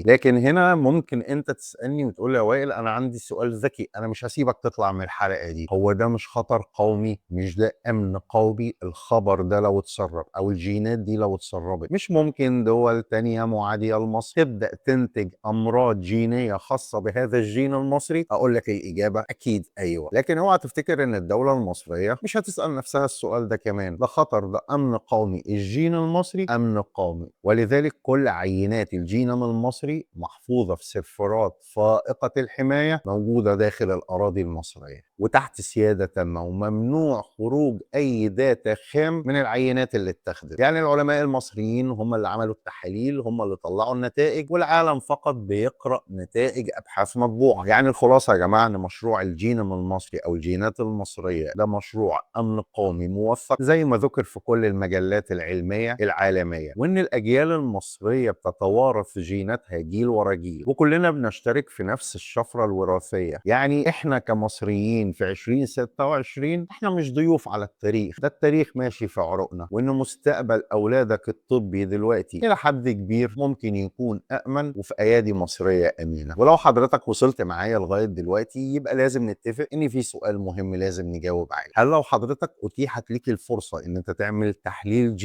لكن هنا ممكن أنت تسألني وتقول لي يا وائل أنا عندي سؤال ذكي، أنا مش هاسيبك تطلع من الحلقة دي، هو ده مش خطر قومي؟ مش ده أمن قومي؟ الخبر ده لو اتسرب أو الجينات دي لو اتسربت، مش ممكن دول تانية معادية لمصر تبدأ تنتج أمراض جينية خاصة بهذا الجين المصري؟ أقول لك الإجابة أكيد أيوه، لكن اوعى تفتكر إن الدولة المصرية مش هتسأل نفسها السؤال ده كمان، ده خطر، ده أمن قومي، الجين المصري أمن قومي، ولذلك كل عينات الجينوم المصري محفوظة في سيرفرات فائقة الحماية موجودة داخل الأراضي المصرية وتحت سيادة تامة، وممنوع خروج أي داتا خام من العينات اللي اتخذت. يعني العلماء المصريين هم اللي عملوا التحاليل، هم اللي طلعوا النتائج، والعالم فقط بيقرأ نتائج أبحاث مطبوعة. يعني الخلاصة يا جماعة إن مشروع الجينوم المصري أو الجينات المصرية ده مشروع أمن قومي موثق زي ما ذكر في كل المجلات العلمية العالمية، وإن الأجيال المصرية بتتوارث جيناتها جيل ورا جيل، وكلنا بنشترك في نفس الشفرة الوراثية. يعني إحنا كمصريين في 2026 إحنا مش ضيوف على التاريخ، ده التاريخ ماشي في عروقنا، وإن مستقبل أولادك الطبي دلوقتي إلى حد كبير ممكن يكون أأمن وفي أيادي مصرية أمينة. ولو حضرتك وصلت معايا لغاية دلوقتي يبقى لازم نتفق إن في سؤال مهم لازم نجاوب عليه. هل لو حضرتك أتيحت ليك الفرصة إن أنت تعمل تحليل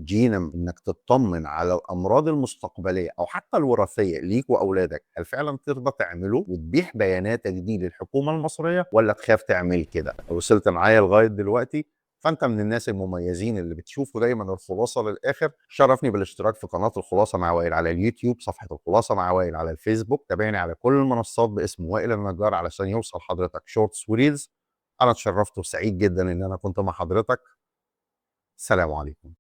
جينوم إنك تطمن على الأمراض المستقبلية أو حتى الوراثية ليك وأولادك، هل فعلا ترضى تعمله وتبيح بياناتك دي للحكومة المصرية ولا تخاف تعمل كده؟ لو وصلت معايا لغاية دلوقتي فانت من الناس المميزين اللي بتشوفوا دايما الخلاصه للاخر. شرفني بالاشتراك في قناه الخلاصه مع وائل على اليوتيوب، صفحه الخلاصه مع وائل على الفيسبوك، تابعني على كل المنصات باسم وائل النجار علشان يوصل حضرتك شورتس وريلز. انا اتشرفت وسعيد جدا ان انا كنت مع حضرتك. سلام عليكم.